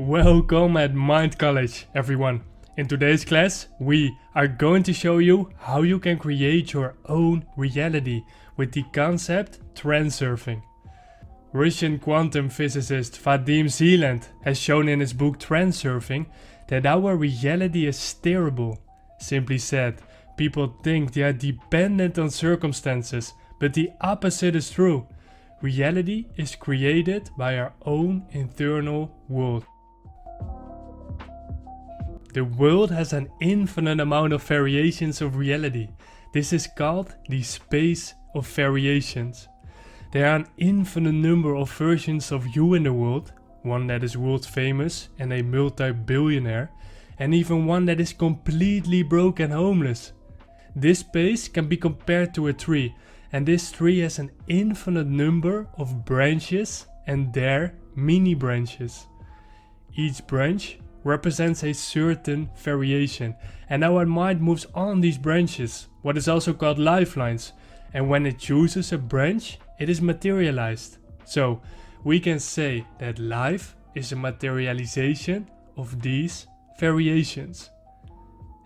Welcome at Mind College, everyone. In today's class, we are going to show you how you can create your own reality with the concept Transurfing. Russian quantum physicist Vadim Zeland has shown in his book Transurfing that our reality is steerable. Simply said, people think they are dependent on circumstances, but the opposite is true. Reality is created by our own internal world. The world has an infinite amount of variations of reality. This is called the space of variations. There are an infinite number of versions of you in the world, one that is world famous and a multi-billionaire, and even one that is completely broke and homeless. This space can be compared to a tree, and this tree has an infinite number of branches and their mini branches. Each branch represents a certain variation, and our mind moves on these branches, what is also called lifelines, and when it chooses a branch, it is materialized. So we can say that life is a materialization of these variations.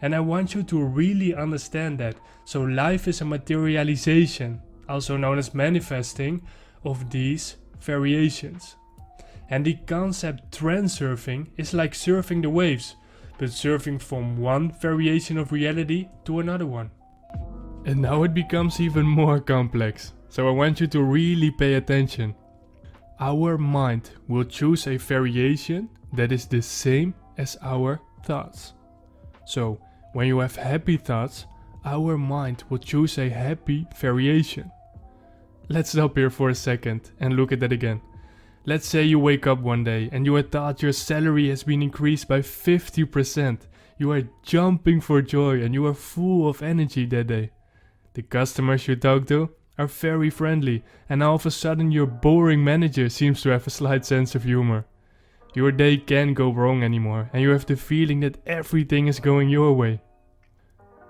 And I want you to really understand that. So life is a materialization, also known as manifesting, of these variations. And the concept transurfing is like surfing the waves, but surfing from one variation of reality to another one. And now it becomes even more complex, so I want you to really pay attention. Our mind will choose a variation that is the same as our thoughts. So when you have happy thoughts, our mind will choose a happy variation. Let's stop here for a second and look at that again. Let's say you wake up one day and you are thought your salary has been increased by 50%. You are jumping for joy and you are full of energy that day. The customers you talk to are very friendly, and all of a sudden your boring manager seems to have a slight sense of humor. Your day can't go wrong anymore and you have the feeling that everything is going your way.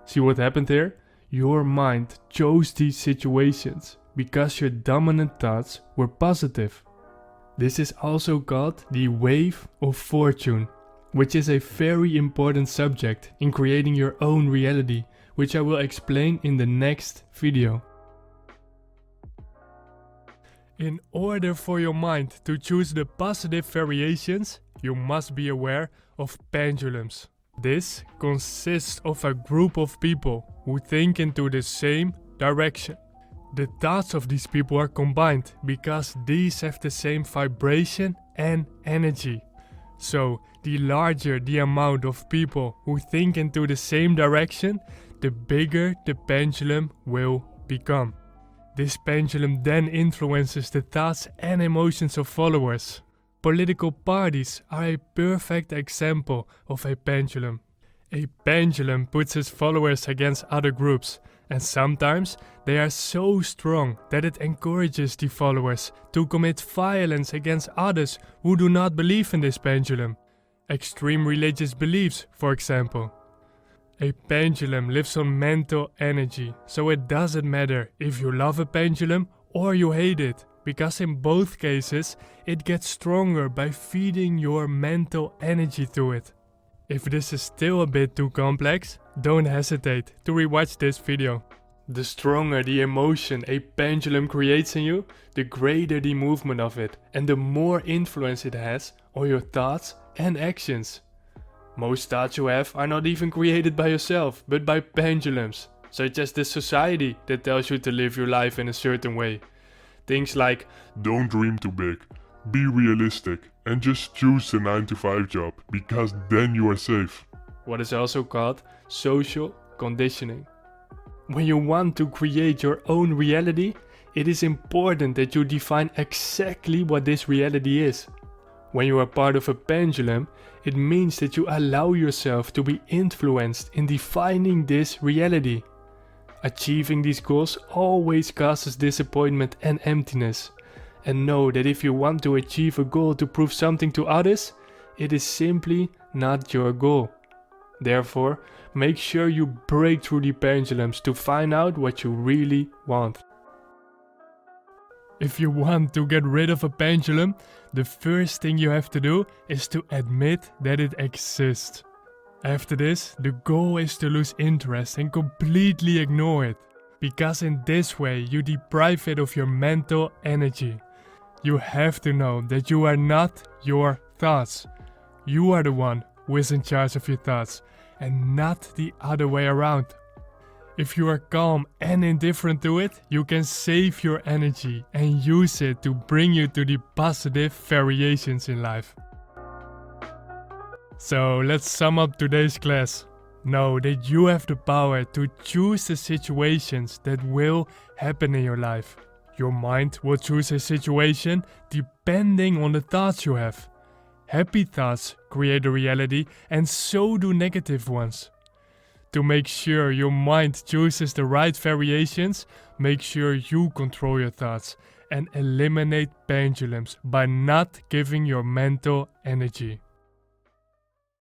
See what happened here? Your mind chose these situations because your dominant thoughts were positive. This is also called the wave of fortune, which is a very important subject in creating your own reality, which I will explain in the next video. In order for your mind to choose the positive variations, you must be aware of pendulums. This consists of a group of people who think into the same direction. The thoughts of these people are combined because these have the same vibration and energy. So, the larger the amount of people who think into the same direction, the bigger the pendulum will become. This pendulum then influences the thoughts and emotions of followers. Political parties are a perfect example of a pendulum. A pendulum puts its followers against other groups, and sometimes they are so strong that it encourages the followers to commit violence against others who do not believe in this pendulum. Extreme religious beliefs, for example. A pendulum lives on mental energy, so it doesn't matter if you love a pendulum or you hate it, because in both cases it gets stronger by feeding your mental energy to it. If this is still a bit too complex, don't hesitate to rewatch this video. The stronger the emotion a pendulum creates in you, the greater the movement of it and the more influence it has on your thoughts and actions. Most thoughts you have are not even created by yourself, but by pendulums, such as the society that tells you to live your life in a certain way. Things like, don't dream too big, be realistic, and just choose the 9-to-5 job, because then you are safe. What is also called social conditioning. When you want to create your own reality, it is important that you define exactly what this reality is. When you are part of a pendulum, it means that you allow yourself to be influenced in defining this reality. Achieving these goals always causes disappointment and emptiness. And know that if you want to achieve a goal to prove something to others, it is simply not your goal. Therefore, make sure you break through the pendulums to find out what you really want. If you want to get rid of a pendulum, the first thing you have to do is to admit that it exists. After this, the goal is to lose interest and completely ignore it, because in this way you deprive it of your mental energy. You have to know that you are not your thoughts. You are the one who is in charge of your thoughts, and not the other way around. If you are calm and indifferent to it, you can save your energy and use it to bring you to the positive variations in life. So let's sum up today's class. Know that you have the power to choose the situations that will happen in your life. Your mind will choose a situation depending on the thoughts you have. Happy thoughts create a reality, and so do negative ones. To make sure your mind chooses the right variations, make sure you control your thoughts and eliminate pendulums by not giving your mental energy.